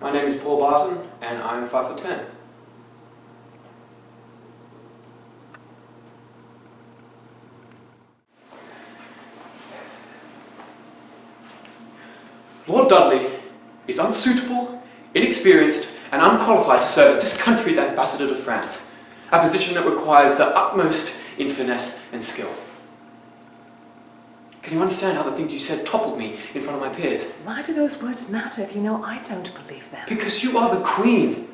My name is Paul Barton, and I'm 5'10". Lord Dudley is unsuitable, inexperienced, and unqualified to serve as this country's ambassador to France, a position that requires the utmost in finesse and skill. Can you understand how the things you said toppled me in front of my peers? Why do those words matter if you know I don't believe them? Because you are the Queen.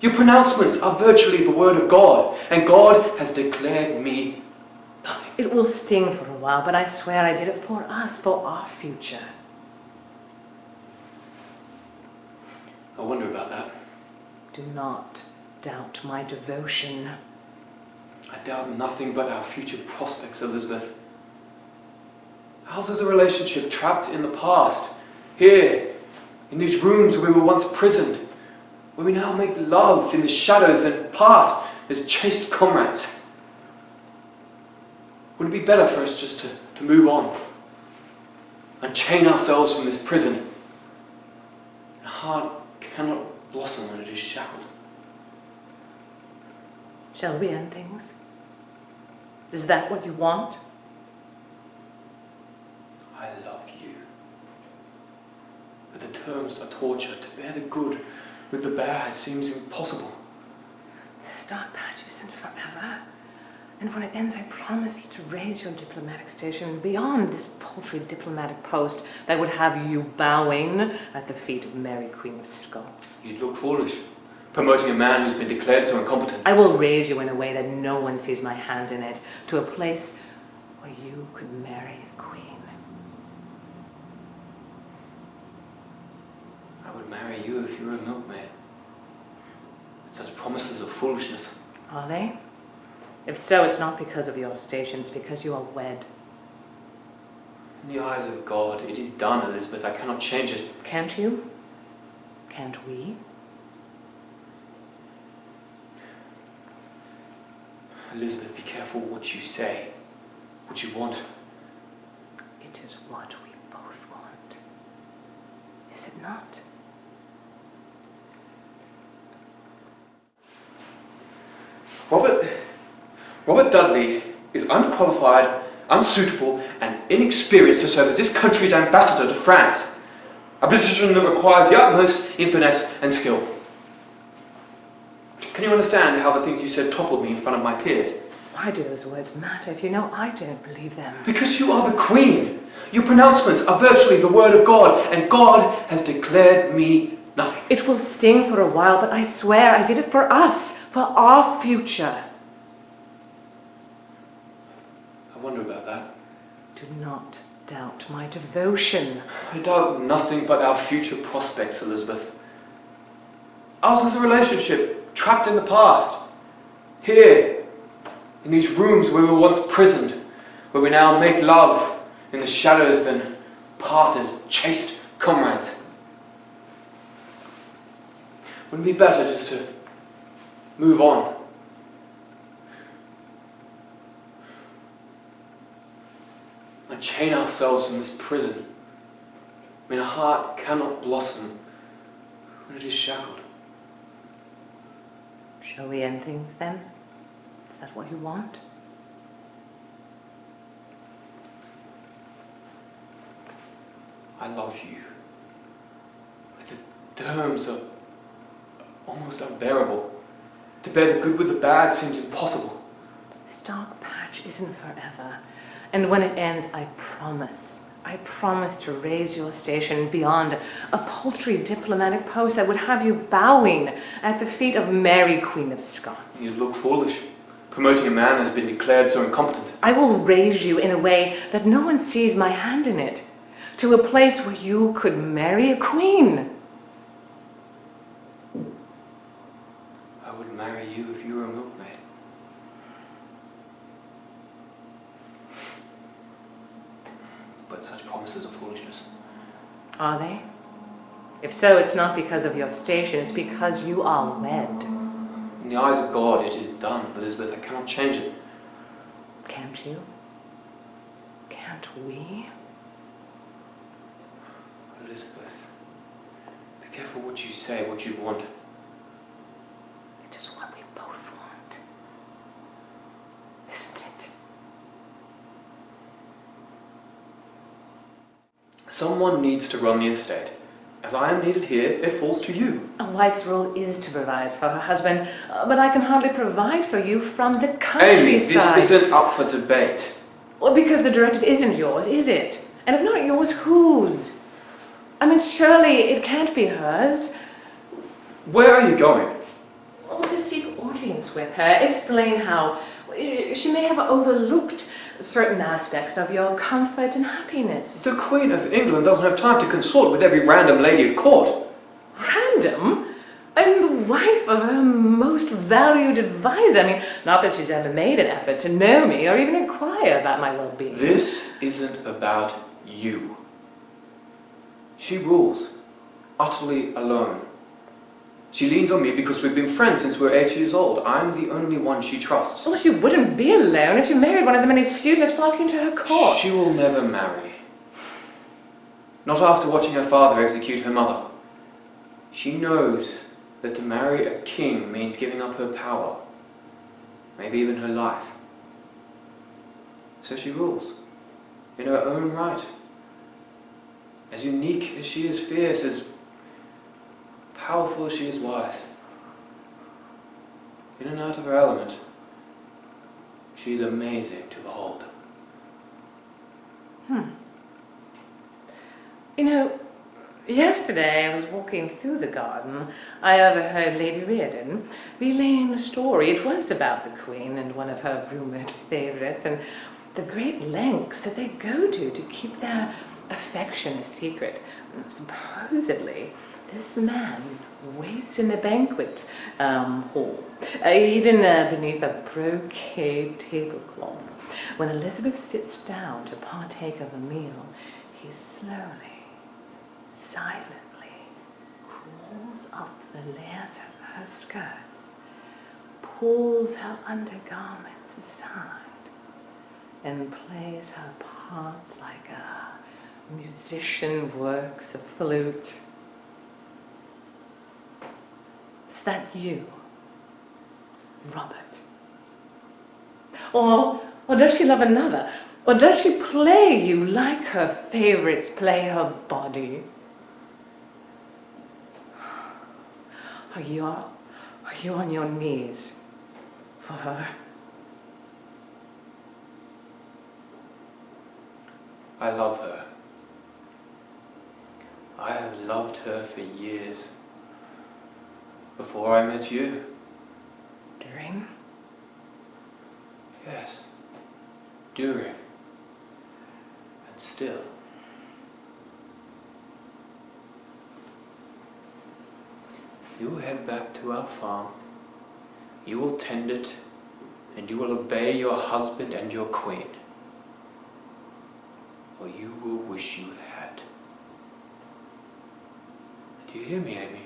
Your pronouncements are virtually the word of God, and God has declared me nothing. It will sting for a while, but I swear I did it for us, for our future. I wonder about that. Do not doubt my devotion. I doubt nothing but our future prospects, Elizabeth. Ours is a relationship trapped in the past, here, in these rooms where we were once prisoned, where we now make love in the shadows and part as chaste comrades. Would it be better for us just to move on, unchain ourselves from this prison? A heart cannot blossom when it is shackled. Shall we end things? Is that what you want? I love you. But the terms are torture. To bear the good with the bad seems impossible. This dark patch isn't forever. And when it ends, I promise you to raise your diplomatic station beyond this paltry diplomatic post that would have you bowing at the feet of Mary, Queen of Scots. You'd look foolish, promoting a man who's been declared so incompetent. I will raise you in a way that no one sees my hand in it, to a place where you could marry a queen. I would marry you if you were a milkmaid. But such promises are foolishness. Are they? If so, it's not because of your station, it's because you are wed. In the eyes of God, it is done, Elizabeth. I cannot change it. Can't you? Can't we? Elizabeth, be careful what you say, what you want. It is what we both want. Is it not? Robert Dudley is unqualified, unsuitable, and inexperienced to serve as this country's ambassador to France, a position that requires the utmost in finesse and skill. Can you understand how the things you said toppled me in front of my peers? Why do those words matter if you know I don't believe them? Because you are the Queen. Your pronouncements are virtually the word of God, and God has declared me nothing. It will sting for a while, but I swear I did it for us, for our future. I wonder about that. Do not doubt my devotion. I doubt nothing but our future prospects, Elizabeth. Ours is a relationship trapped in the past, here, in these rooms where we were once prisoned, where we now make love in the shadows, then part as chaste comrades. Wouldn't it be better just to move on? Unchain ourselves from this prison. I mean, a heart cannot blossom when it is shackled. Shall we end things then? Is that what you want? I love you. But the terms are almost unbearable. To bear the good with the bad seems impossible. This dark patch isn't forever. And when it ends, I promise to raise your station beyond a paltry diplomatic post that would have you bowing at the feet of Mary, Queen of Scots. You look foolish, promoting a man who's been declared so incompetent. I will raise you in a way that no one sees my hand in it, to a place where you could marry a queen. I would marry you if you were a milkmaid. But such promises are foolishness. Are they? If so, it's not because of your station, it's because you are wed. In the eyes of God, it is done, Elizabeth. I cannot change it. Can't you? Can't we? Elizabeth, be careful what you say, what you want. It is what we both want, isn't it? Someone needs to run the estate. As I am needed here, it falls to you. A wife's role is to provide for her husband, but I can hardly provide for you from the Amy, countryside. this isn't up for debate. Well, because the directive isn't yours, is it? And if not yours, whose? I mean, surely it can't be hers. Where are you going? Well, to seek audience with her, explain how she may have overlooked certain aspects of your comfort and happiness. The Queen of England doesn't have time to consort with every random lady at court. Random? I'm the wife of her most valued advisor. I mean, not that she's ever made an effort to know me or even inquire about my well-being. This isn't about you. She rules, utterly alone. She leans on me because we've been friends since we were 8 years old. I'm the only one she trusts. Well, she wouldn't be alone if she married one of the many suitors flocking to her court. She will never marry. Not after watching her father execute her mother. She knows that to marry a king means giving up her power, maybe even her life. So she rules, in her own right. As unique as she is fierce, as powerful as she is wise. In and out of her element, she's amazing to behold. You know, yesterday I was walking through the garden. I overheard Lady Reardon relaying a story. It was about the Queen and one of her rumoured favourites, and the great lengths that they go to keep their affection a secret. Supposedly, this man waits in the banquet hall, hidden beneath a brocade tablecloth. When Elizabeth sits down to partake of a meal, he slowly, silently crawls up the layers of her skirts, pulls her undergarments aside, and plays her parts like a musician works a flute. Is that you, Robert? Or does she love another? Or does she play you like her favorites play her body? Are you on your knees for her? I love her. I have loved her for years. Before I met you. During? Yes. During. And still. You will head back to our farm. You will tend it, and you will obey your husband and your queen. Or you will wish you had. Do you hear me, Amy?